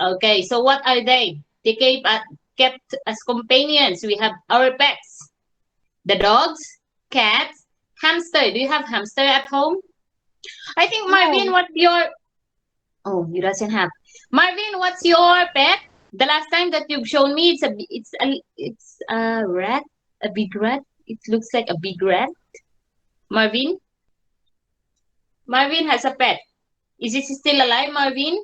Okay, so what are they? They kept as companions. We have our pets, the dogs, cats, hamster. Do you have hamster at home? I think Marvin, No. what's your... Oh, you doesn't have. Marvin, what's your pet? The last time that you've shown me, it's a rat, a big rat. It looks like a big rat. Marvin, Marvin has a pet. Is it still alive, Marvin?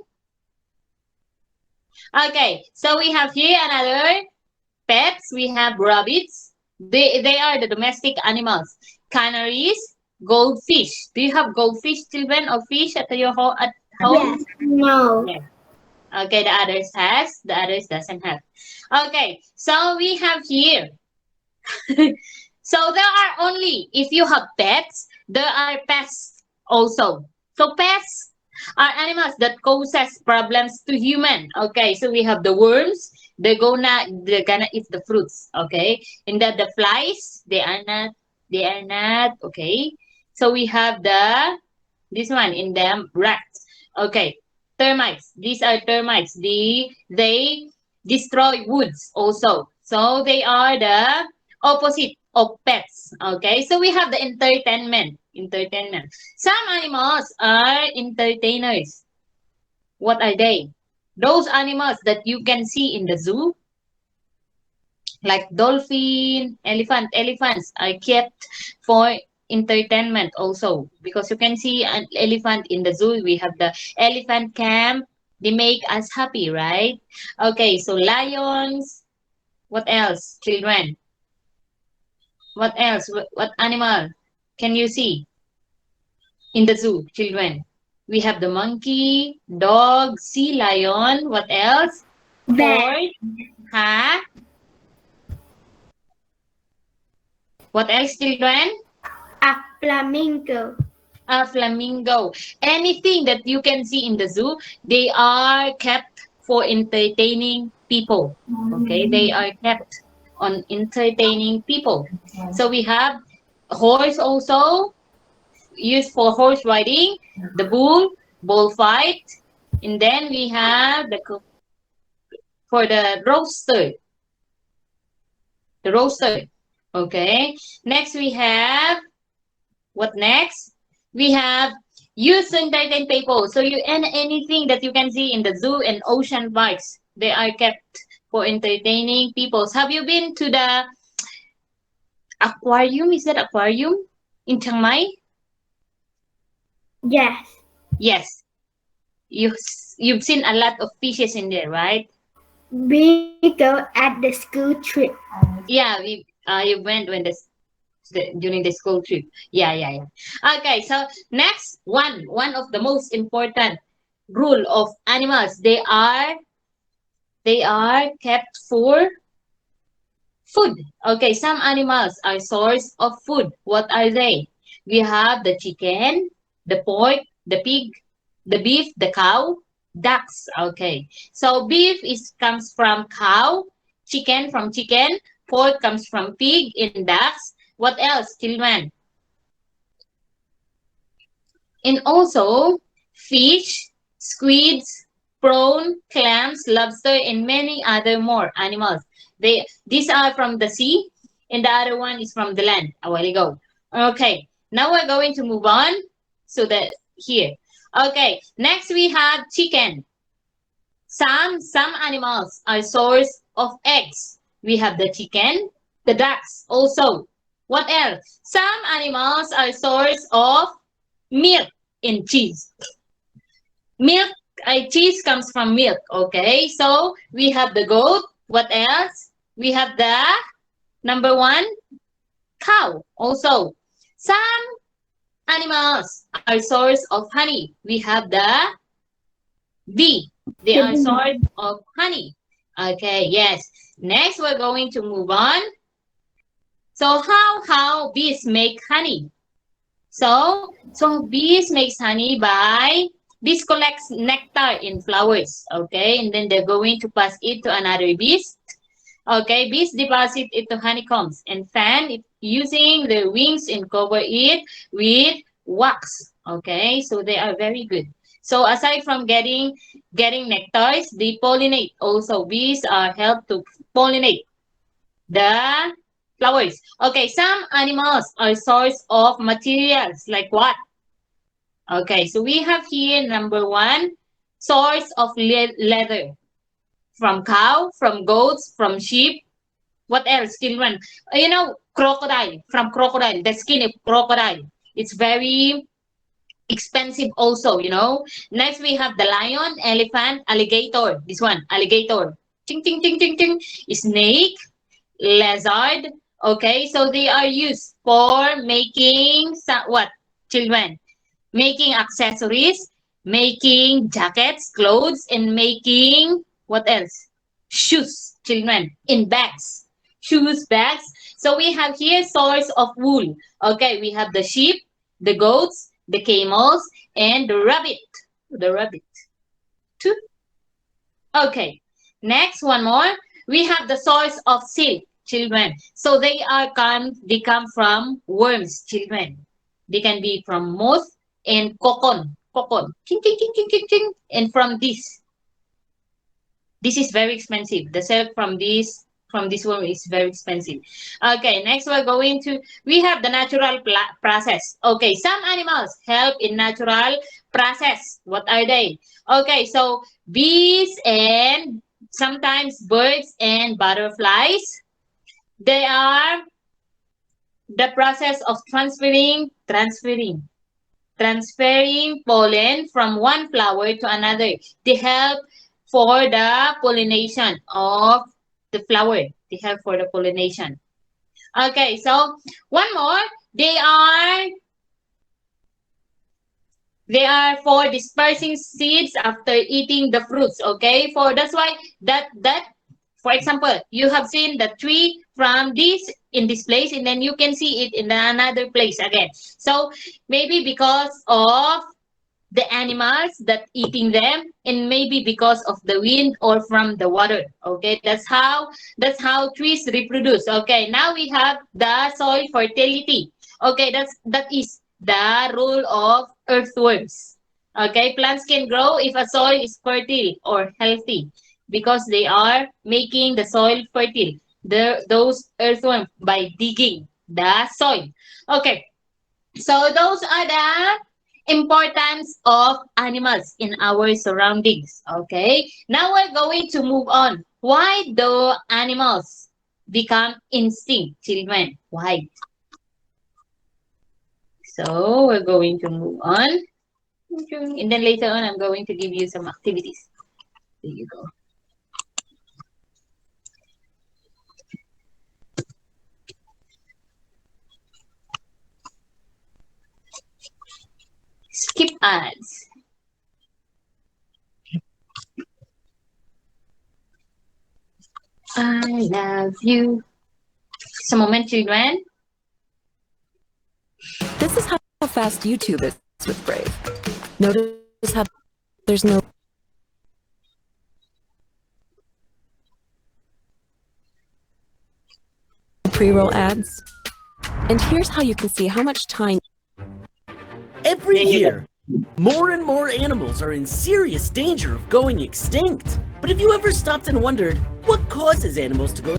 Okay, so we have here another pets. We have rabbits. They are the domestic animals. Canaries, goldfish. Do you have goldfish, children, or fish at your at home? Yes. No. Yes. Okay, the others has, the others doesn't have. Okay, so we have here. So there are only, if you have pets, there are pests also. So pests are animals that causes problems to human. Okay, so we have the worms. They're gonna eat the fruits. Okay, and the flies, they are not okay. So we have this one in them rats. Okay, termites. These are termites. They destroy woods also. So they are the opposite of pets. Okay, so we have the entertainment. Entertainment. Some animals are entertainers. What are they? Those animals that you can see in the zoo, like dolphin, elephant. Elephants are kept for entertainment also, because you can see an elephant in the zoo. We have the elephant camp. They make us happy, right? Okay, so lions. What else, children? What else? What animal can you see in the zoo, children? We have the monkey, dog, sea lion. What else? Bat. Horse. Huh? What else, children? A flamingo. A flamingo. Anything that you can see in the zoo, they are kept for entertaining people. Okay, they are kept on entertaining people. So we have horse also, used for horse riding, the bullfight, and then we have for the roaster. Okay. Next we have what next? We have used to entertain people. So anything that you can see in the zoo and ocean parks, they are kept for entertaining people. Have you been to the aquarium? Is that aquarium in Chiang Mai? Yes. Yes. You you've seen a lot of fishes in there, right? We go at the school trip. Yeah, you went during the school trip. Yeah. Okay, so next one of the most important rule of animals. They are kept for food. Okay, some animals are source of food. What are they? We have the chicken, the pork, the pig, the beef, the cow, ducks. Okay, so beef comes from cow, chicken from chicken, pork comes from pig, and ducks. What else, children? And also fish, squids, prawn, clams, lobster, and many other more animals. These are from the sea, and the other one is from the land a while ago. Okay, now we're going to move on. So that here. Okay, next we have chicken. Some animals are source of eggs. We have the chicken, the ducks also. What else? Some animals are source of milk and cheese. Milk, cheese comes from milk. Okay, so we have the goat. What else? We have the number one, cow. Also, some animals are source of honey. We have the bee. They are source of honey. Okay, yes. Next, we're going to move on. So how bees make honey? So bees makes honey by bees collects nectar in flowers, okay, and then they're going to pass it to another bees. Okay, bees deposit it to honeycombs and fan it using their wings and cover it with wax. Okay, so they are very good. So aside from getting nectars, they pollinate also. Bees are help to pollinate the flowers. Okay, some animals are source of materials like what? Okay, so we have here number one, source of leather from cow, from goats, from sheep. What else, children? Crocodile, from crocodile, the skin of crocodile. It's very expensive also. Next we have the lion, elephant, alligator. This one, alligator. Ting, ting, ting, ting, ting. Snake, lizard. Okay, so they are used for making what, children? Making accessories, making jackets, clothes, and making what else? Shoes, children, in bags. Shoes, bags. So we have here source of wool. Okay, we have the sheep, the goats, the camels, and the rabbit. The rabbit. Two. Okay. Next, one more. We have the source of silk, children. So they come from worms, children. They can be from moth and cocoon. King, king, king, king, king, king. And from this. This is very expensive. The silk from this worm is very expensive. Okay, next we have the natural process. Okay, some animals help in natural process. What are they? Okay, so bees and sometimes birds and butterflies. They are the process of transferring pollen from one flower to another. They help for the pollination of the flower. They help for the pollination. Okay, so one more. They are for dispersing seeds after eating the fruits. Okay, that's why that for example, you have seen the tree from in this place, and then you can see it in another place again. So maybe because of the animals that eating them, and maybe because of the wind or from the water. Okay, that's how trees reproduce. Okay, now we have the soil fertility. Okay, that is the role of earthworms. Okay, plants can grow if a soil is fertile or healthy because they are making the soil fertile. Those earthworms by digging the soil. Okay, so those are the importance of animals in our surroundings. Okay, now we're going to move on. Why do animals become instinct, children? Why? So we're going to move on, and then later on I'm going to give you some activities. There you go. Skip ads. I love you. Just a moment, children. This is how fast YouTube is with Brave. Notice how there's no pre-roll ads. And here's how you can see how much time. Every year, more and more animals are in serious danger of going extinct. But have you ever stopped and wondered what causes animals to go?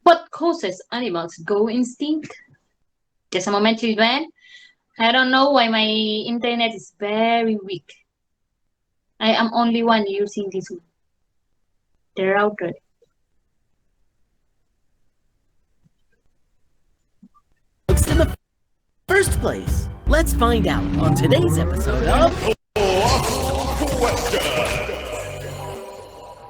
What causes animals go extinct? Just a moment, children. I don't know why my internet is very weak. I am only one using this one. The router. In the first place, let's find out on today's episode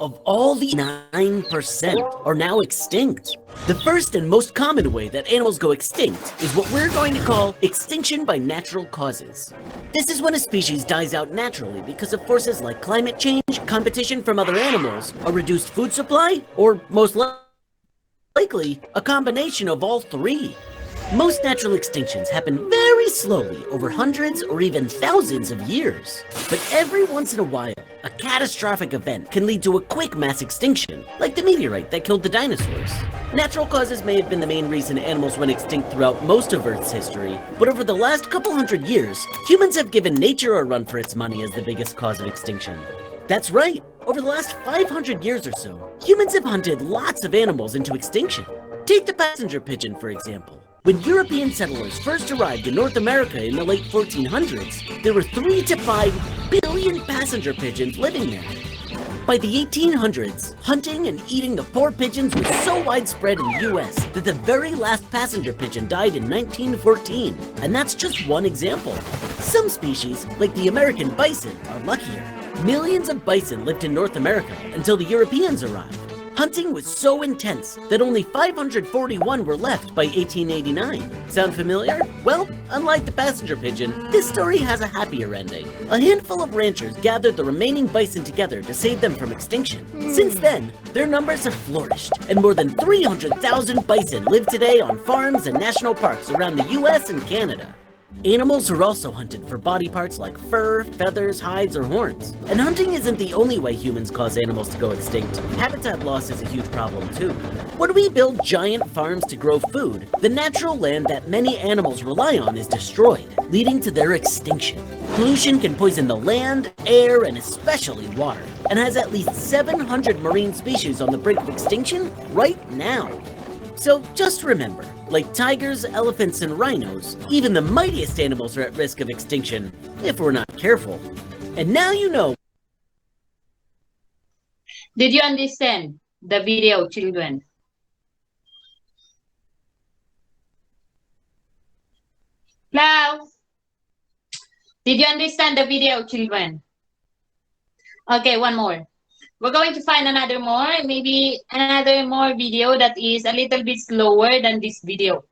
of all the 9% are now extinct. The first and most common way that animals go extinct is what we're going to call extinction by natural causes. This is when a species dies out naturally because of forces like climate change, competition from other animals, a reduced food supply, or most likely a combination of all three. Most natural extinctions happen very slowly over hundreds or even thousands of years. But every once in a while, a catastrophic event can lead to a quick mass extinction, like the meteorite that killed the dinosaurs. Natural causes may have been the main reason animals went extinct throughout most of Earth's history, but over the last couple hundred years, humans have given nature a run for its money as the biggest cause of extinction. That's right, over the last 500 years or so, humans have hunted lots of animals into extinction. Take the passenger pigeon, for example. When European settlers first arrived in North America in the late 1400s, there were 3 to 5 billion passenger pigeons living there. By the 1800s, hunting and eating the poor pigeons was so widespread in the US that the very last passenger pigeon died in 1914, and that's just one example. Some species, like the American bison, are luckier. Millions of bison lived in North America until the Europeans arrived. Hunting was so intense that only 541 were left by 1889. Sound familiar? Well, unlike the passenger pigeon, this story has a happier ending. A handful of ranchers gathered the remaining bison together to save them from extinction. Since then, their numbers have flourished, and more than 300,000 bison live today on farms and national parks around the US and Canada. Animals are also hunted for body parts like fur, feathers, hides, or horns. And hunting isn't the only way humans cause animals to go extinct. Habitat loss is a huge problem too. When we build giant farms to grow food, the natural land that many animals rely on is destroyed, leading to their extinction. Pollution can poison the land, air, and especially water, and has at least 700 marine species on the brink of extinction right now. So just remember, like tigers, elephants, and rhinos, even the mightiest animals are at risk of extinction, if we're not careful. And now you know. Did you understand the video, children? Hello? Did you understand the video, children? Okay, one more. We're going to find another more, maybe another more video that is a little bit slower than this video.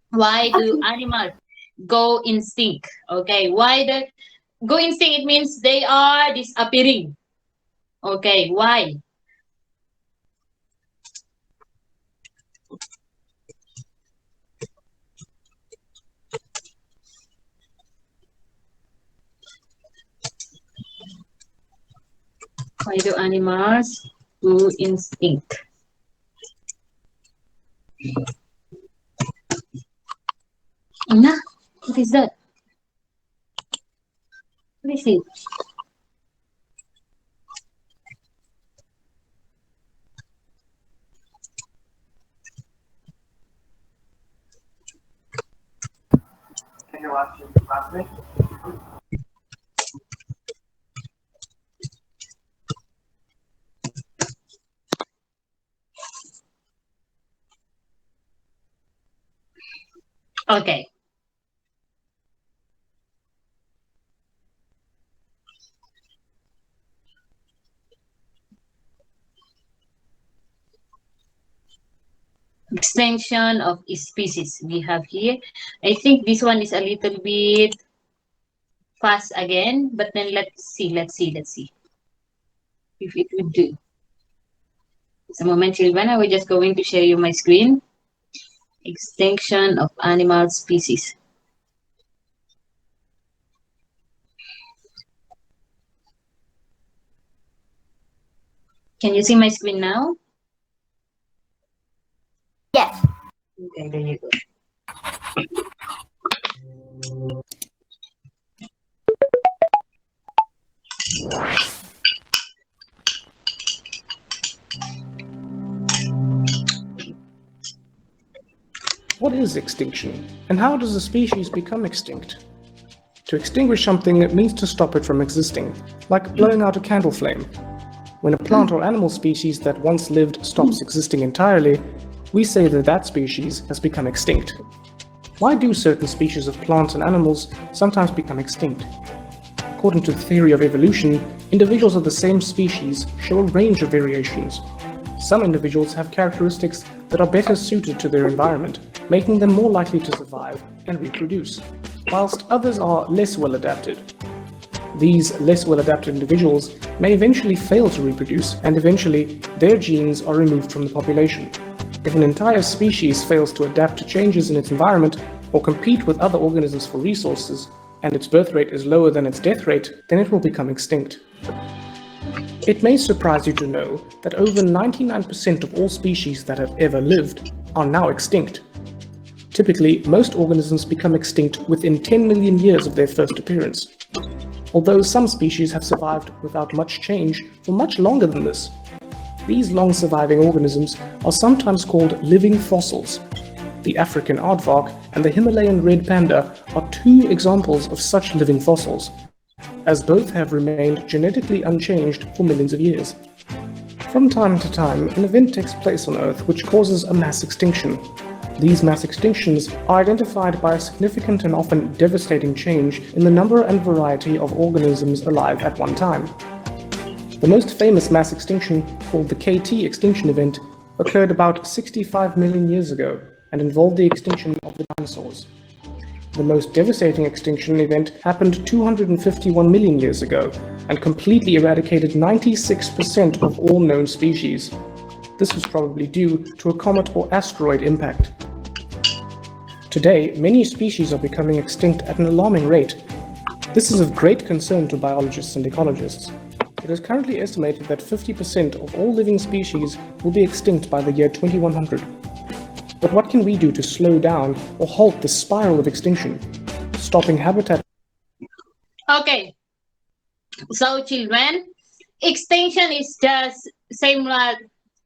Why do animals go instinct? Okay, why the go instinct? It means they are disappearing. Okay, why? Why do animals go instinct? Anna, what is that? What is it? Can you watch your classmate? Okay. Extinction of species we have here. I think this one is a little bit fast again, but then let's see if it would do. Just a moment, children. I will just going to share you my screen. Extinction of animal species. Can you see my screen now? Yes. Okay, there you go. What is extinction, and how does a species become extinct? To extinguish something means to stop it from existing, like blowing out a candle flame. When a plant or animal species that once lived stops existing entirely, we say that that species has become extinct. Why do certain species of plants and animals sometimes become extinct? According to the theory of evolution, individuals of the same species show a range of variations. Some individuals have characteristics that are better suited to their environment, making them more likely to survive and reproduce, whilst others are less well adapted. These less well adapted individuals may eventually fail to reproduce, and eventually their genes are removed from the population. If an entire species fails to adapt to changes in its environment or compete with other organisms for resources, and its birth rate is lower than its death rate, then it will become extinct. It may surprise you to know that over 99% of all species that have ever lived are now extinct. Typically, most organisms become extinct within 10 million years of their first appearance, although some species have survived without much change for much longer than this. These long-surviving organisms are sometimes called living fossils. The African aardvark and the Himalayan red panda are two examples of such living fossils, as both have remained genetically unchanged for millions of years. From time to time, an event takes place on Earth which causes a mass extinction. These mass extinctions are identified by a significant and often devastating change in the number and variety of organisms alive at one time. The most famous mass extinction, called the KT extinction event, occurred about 65 million years ago and involved the extinction of the dinosaurs. The most devastating extinction event happened 251 million years ago and completely eradicated 96% of all known species. This was probably due to a comet or asteroid impact. Today, many species are becoming extinct at an alarming rate. This is of great concern to biologists and ecologists. It is currently estimated that 50% of all living species will be extinct by the year 2100. But what can we do to slow down or halt the spiral of extinction? Stopping habitat. Okay. So children, extinction is just same like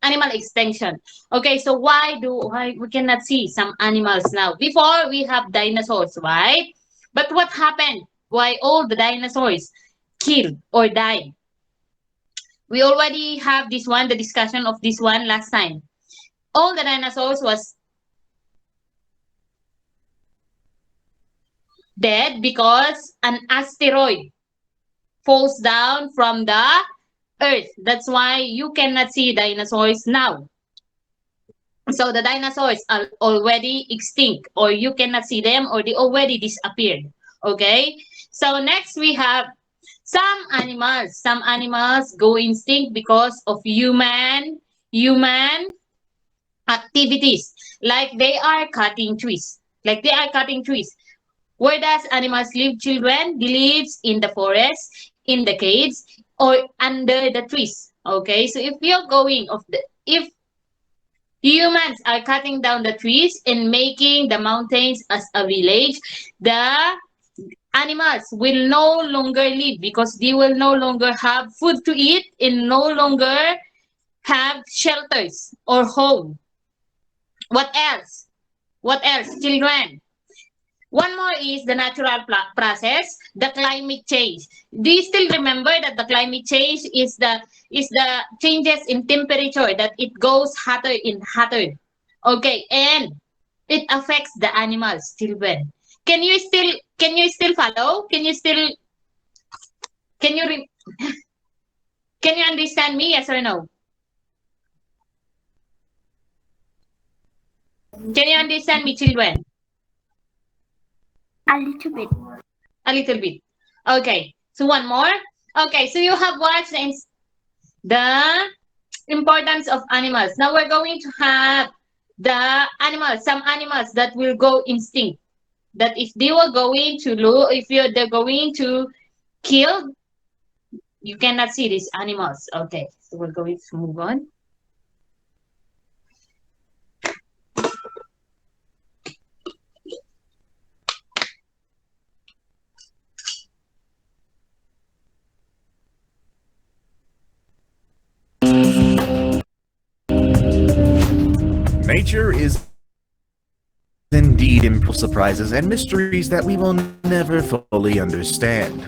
animal extinction. Okay, so why we cannot see some animals now? Before we have dinosaurs, right? But what happened? Why all the dinosaurs killed or died? We already have this one, the discussion of this one last time. All the dinosaurs was dead because an asteroid falls down from the Earth. That's why you cannot see dinosaurs now. So the dinosaurs are already extinct, or you cannot see them, or they already disappeared. Okay? So next we have some animals. Some animals go extinct because of human activities. Like they are cutting trees. Where does animals live, children? They live in the forest, in the caves, or under the trees. Okay, so if humans are cutting down the trees and making the mountains as a village, the animals will no longer live because they will no longer have food to eat and no longer have shelters or home. What else? Children? One more is the natural process, the climate change. Do you still remember that the climate change is the changes in temperature, that it goes hotter and hotter? Okay, and it affects the animals, children. Can you still follow? Can you understand me? Yes or no? Can you understand me, children? A little bit. A little bit. Okay. So one more. Okay. So you have watched the importance of animals. Now we're going to have the animals, some animals that will go extinct. That if they were going to they're going to kill, you cannot see these animals. Okay. So we're going to move on. Nature is indeed full of surprises and mysteries that we will never fully understand.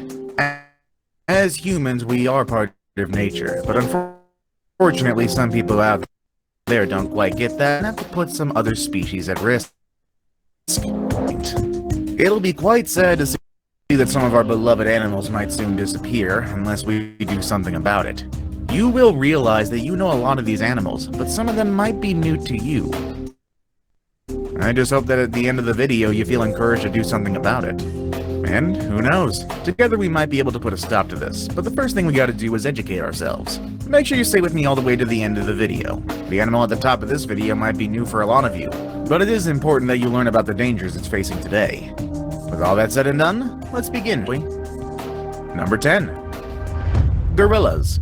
As humans, we are part of nature, but unfortunately, some people out there don't quite get that and have to put some other species at risk. It'll be quite sad to see that some of our beloved animals might soon disappear unless we do something about it. You will realize that you know a lot of these animals, but some of them might be new to you. I just hope that at the end of the video you feel encouraged to do something about it. And who knows? Together we might be able to put a stop to this, but the first thing we gotta do is educate ourselves. Make sure you stay with me all the way to the end of the video. The animal at the top of this video might be new for a lot of you, but it is important that you learn about the dangers it's facing today. With all that said and done, let's begin, shall we? Number 10. Gorillas.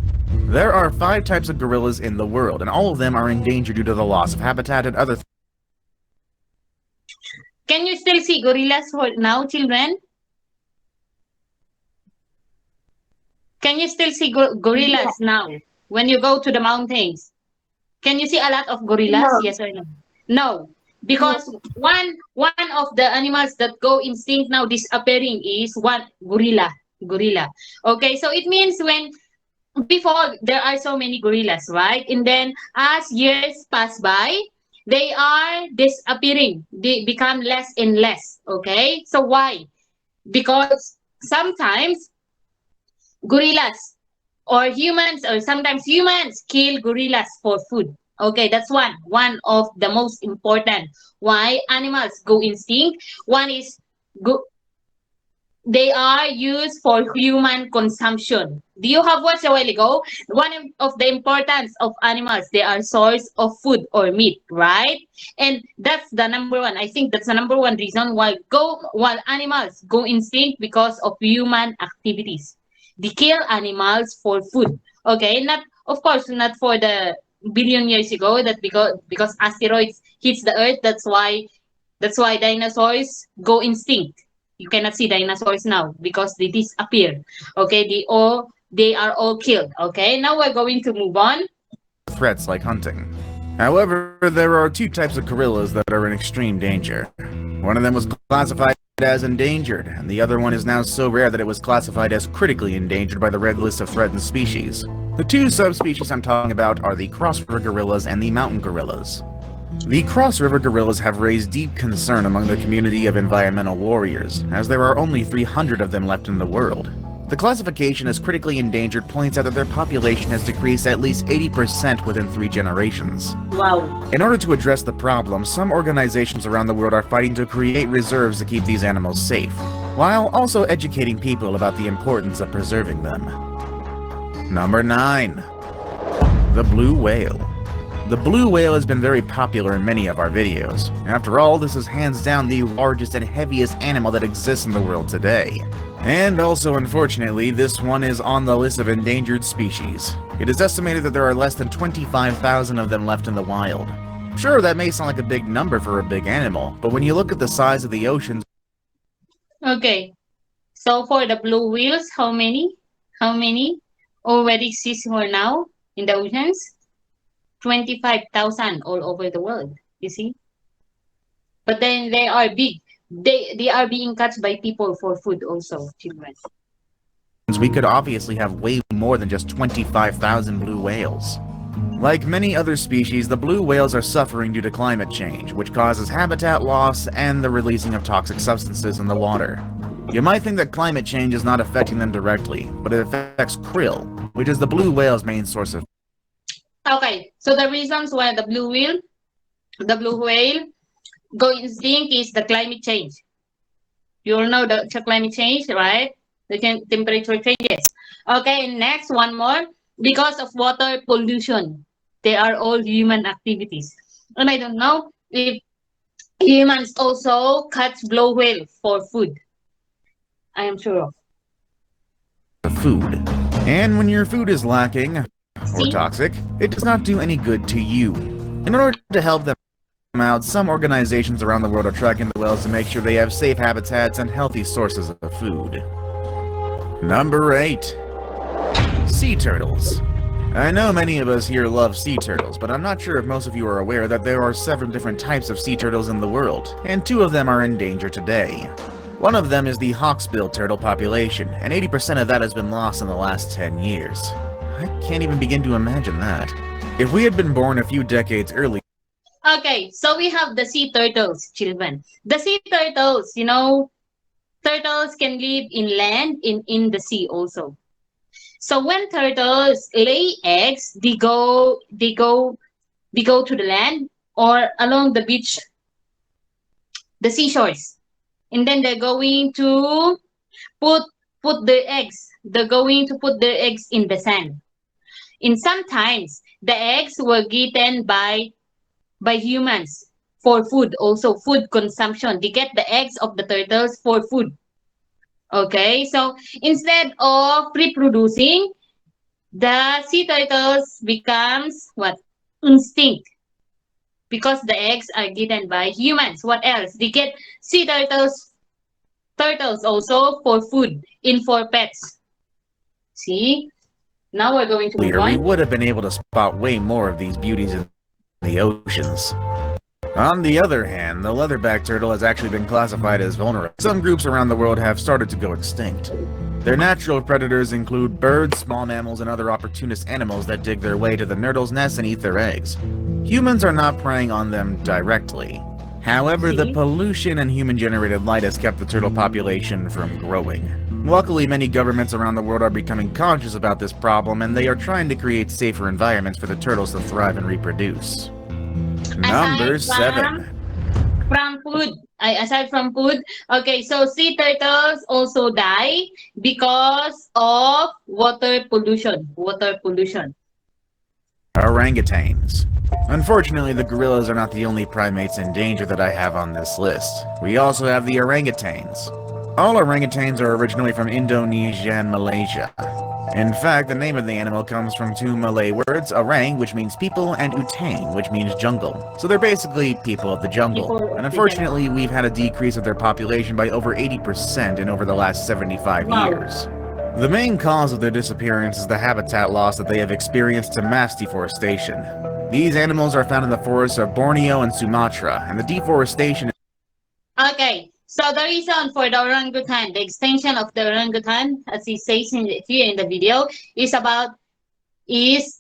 There are 5 types of gorillas in the world, and all of them are in danger due to the loss of habitat and other Can you still see gorillas for now, children? Can you still see gorillas now when you go to the mountains? Can you see a lot of gorillas? No. Yes or no? No, because one of the animals that go extinct now disappearing is one gorilla. Okay, so it means when before there are so many gorillas, right? And then as years pass by, they are disappearing. They become less and less. Okay, so why? Because sometimes gorillas or humans, or sometimes humans kill gorillas for food. Okay, that's one of the most important why animals go extinct. One is they are used for human consumption. Do you have watched a while ago? One of the importance of animals, they are source of food or meat, right? And that's the number one. I think that's the number one reason why animals go extinct, because of human activities. They kill animals for food. Okay, not of course not for the billion years ago, that because asteroids hits the earth, that's why dinosaurs go extinct. You cannot see dinosaurs now because they disappear. Okay, they are all killed. Okay, now we're going to move on. threats like hunting. However, there are 2 types of gorillas that are in extreme danger. One of them was classified as endangered, and the other one is now so rare that it was classified as critically endangered by the Red List of Threatened Species. The 2 subspecies I'm talking about are the cross-river gorillas and the mountain gorillas. The cross-river gorillas have raised deep concern among the community of environmental warriors, as there are only 300 of them left in the world. The classification as critically endangered points out that their population has decreased at least 80% within 3 generations. Wow. In order to address the problem, some organizations around the world are fighting to create reserves to keep these animals safe, while also educating people about the importance of preserving them. Number 9. The blue whale. The blue whale has been very popular in many of our videos. After all, this is hands down the largest and heaviest animal that exists in the world today. And also, unfortunately, this one is on the list of endangered species. It is estimated that there are less than 25,000 of them left in the wild. Sure, that may sound like a big number for a big animal, but when you look at the size of the oceans... Okay, so for the blue whales, how many already exist for now in the oceans? 25,000 all over the world, you see? But then they are big. They are being caught by people for food also, children. We could obviously have way more than just 25,000 blue whales. Like many other species, the blue whales are suffering due to climate change, which causes habitat loss and the releasing of toxic substances in the water. You might think that climate change is not affecting them directly, but it affects krill, which is the blue whale's main source of... Okay, so the reasons why the blue whale go extinct is the climate change. You all know the climate change, right? The temperature changes. Okay, and next one more. Because of water pollution. They are all human activities. And I don't know if humans also catch blue whale for food. I am sure of. Food. And when your food is lacking or See? toxic, it does not do any good to you. In order to help them out, some organizations around the world are tracking the whales to make sure they have safe habitats and healthy sources of food. Number 8. Sea turtles. I know many of us here love sea turtles, but I'm not sure if most of you are aware that there are several different types of sea turtles in the world, and 2 of them are in danger today. One of them is the hawksbill turtle population, and 80% of that has been lost in the last 10 years. I can't even begin to imagine that. If we had been born a few decades earlier... Okay, so we have the sea turtles, children. The sea turtles, you know, turtles can live in land, in the sea also. So when turtles lay eggs, they go to the land or along the beach, the seashores. And then they're going to put their eggs. They're going to put their eggs in the sand. In sometimes the eggs were eaten by humans for food, also food consumption. They get the eggs of the turtles for food. Okay, so instead of reproducing, the sea turtles becomes what? Instinct. Because the eggs are eaten by humans. What else? They get sea turtles also for food, in for pets. See? Now we're going to move We on. would have been able to spot way more of these beauties in the oceans. On the other hand, the leatherback turtle has actually been classified as vulnerable. Some groups around the world have started to go extinct. Their natural predators include birds, small mammals, and other opportunist animals that dig their way to the turtles' nests and eat their eggs. Humans are not preying on them directly. However, the pollution and human-generated light has kept the turtle population from growing. Luckily, many governments around the world are becoming conscious about this problem, and they are trying to create safer environments for the turtles to thrive and reproduce. Number 7. From food. Aside from food, okay, so sea turtles also die because of water pollution. Orangutans. Unfortunately, the gorillas are not the only primates in danger that I have on this list. We also have the orangutans. All orangutans are originally from Indonesia and Malaysia. In fact, the name of the animal comes from two Malay words, orang, which means people, and utang, which means jungle. So they're basically people of the jungle. And unfortunately, we've had a decrease of their population by over 80% in over the last 75 years. The main cause of their disappearance is the habitat loss that they have experienced to mass deforestation. These animals are found in the forests of Borneo and Sumatra, and the deforestation... Okay, so the reason for the orangutan, the extinction of the orangutan, as it says here in the video, is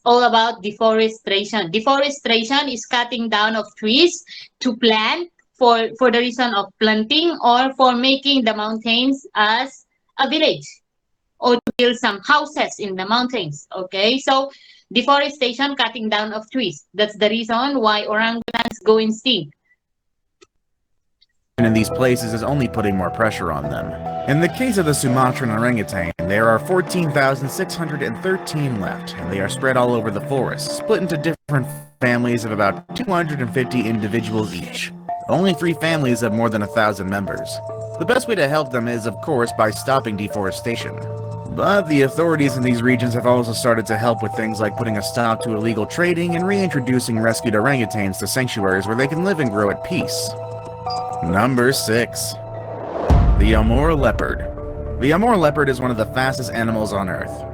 all about deforestation. Deforestation is cutting down of trees to plant for the reason of planting or for making the mountains as a village or to build some houses in the mountains. Okay, so deforestation, cutting down of trees. That's the reason why orangutans go extinct. In these places is only putting more pressure on them. In the case of the Sumatran orangutan, there are 14,613 left, and they are spread all over the forest, split into different families of about 250 individuals each. Only 3 families have more than 1,000 members. The best way to help them is, of course, by stopping deforestation. But the authorities in these regions have also started to help with things like putting a stop to illegal trading and reintroducing rescued orangutans to sanctuaries where they can live and grow at peace. Number 6. The Amur leopard. The Amur leopard is one of the fastest animals on Earth.